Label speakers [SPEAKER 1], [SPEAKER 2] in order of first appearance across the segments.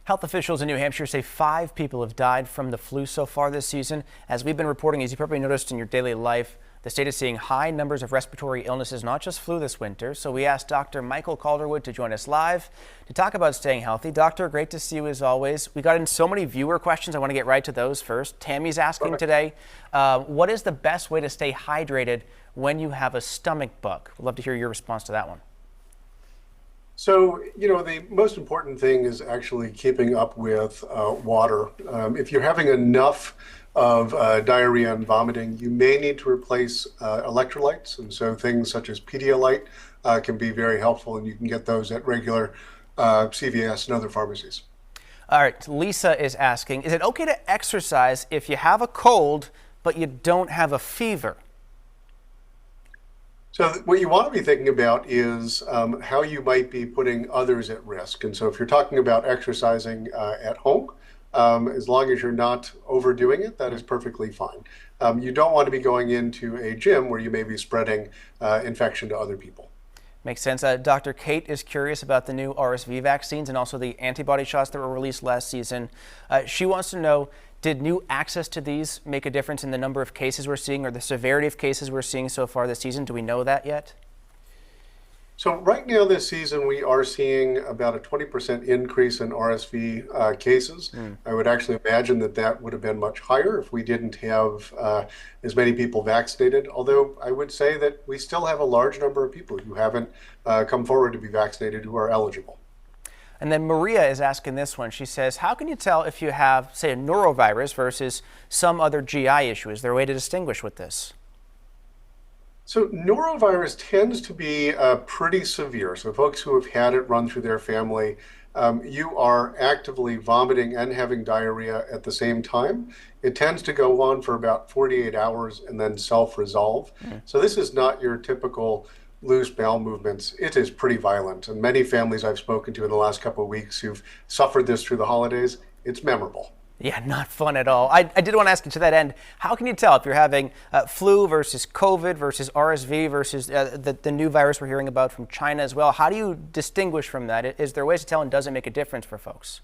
[SPEAKER 1] Health officials in New Hampshire say 5 people have died from the flu so far this season. As we've been reporting, as you probably noticed in your daily life, the state is seeing high numbers of respiratory illnesses, not just flu this winter. So we asked Dr. Michael Calderwood to join us live to talk about staying healthy. Doctor, great to see you as always. We got in so many viewer questions. I want to get right to those first. Tammy's asking today, what is the best way to stay hydrated when you have a stomach bug? We'd love to hear your response to that one.
[SPEAKER 2] So, the most important thing is actually keeping up with water. If you're having enough of diarrhea and vomiting, you may need to replace electrolytes. And so things such as Pedialyte can be very helpful, and you can get those at regular CVS and other pharmacies.
[SPEAKER 1] All right, Lisa is asking, is it okay to exercise if you have a cold, but you don't have a fever?
[SPEAKER 2] So what you want to be thinking about is how you might be putting others at risk. And so if you're talking about exercising at home, as long as you're not overdoing it, that is perfectly fine. You don't want to be going into a gym where you may be spreading infection to other people.
[SPEAKER 1] Makes sense. Dr. Kate is curious about the new RSV vaccines and also the antibody shots that were released last season. She wants to know, did new access to these make a difference in the number of cases we're seeing or the severity of cases we're seeing so far this season? Do we know that yet?
[SPEAKER 2] So right now this season, we are seeing about a 20% increase in RSV cases. I would actually imagine that that would have been much higher if we didn't have as many people vaccinated, although I would say that we still have a large number of people who haven't come forward to be vaccinated who are eligible.
[SPEAKER 1] And then Maria is asking this one. She says, how can you tell if you have, say, a norovirus versus some other GI issue? Is there a way to distinguish with this?
[SPEAKER 2] So norovirus tends to be pretty severe. So folks who have had it run through their family, you are actively vomiting and having diarrhea at the same time. It tends to go on for about 48 hours and then self-resolve. So this is not your typical loose bowel movements. It is pretty violent. And many families I've spoken to in the last couple of weeks who've suffered this through the holidays, it's memorable.
[SPEAKER 1] Yeah, not fun at all. I did want to ask you to that end, how can you tell if you're having flu versus COVID versus RSV versus the new virus we're hearing about from China as well? How do you distinguish from that? Is there ways to tell, and does it make a difference for folks?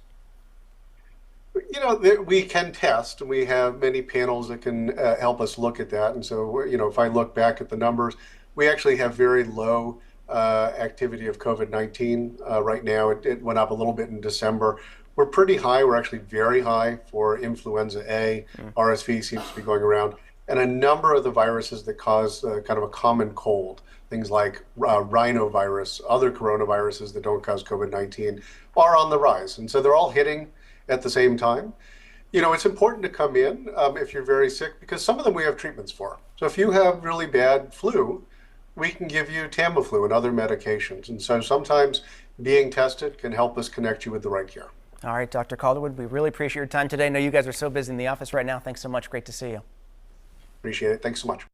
[SPEAKER 2] We can test, and we have many panels that can help us look at that. And so, if I look back at the numbers, we actually have very low activity of COVID-19 right now. It went up a little bit in December. We're pretty high. We're actually very high for influenza A. RSV seems to be going around. And a number of the viruses that cause kind of a common cold, things like rhinovirus, other coronaviruses that don't cause COVID-19, are on the rise. And so they're all hitting at the same time. It's important to come in if you're very sick, because some of them we have treatments for. So if you have really bad flu, we can give you Tamiflu and other medications. And so sometimes being tested can help us connect you with the right care.
[SPEAKER 1] All right, Dr. Calderwood, we really appreciate your time today. I know you guys are so busy in the office right now. Thanks so much. Great to see you.
[SPEAKER 2] Appreciate it. Thanks so much.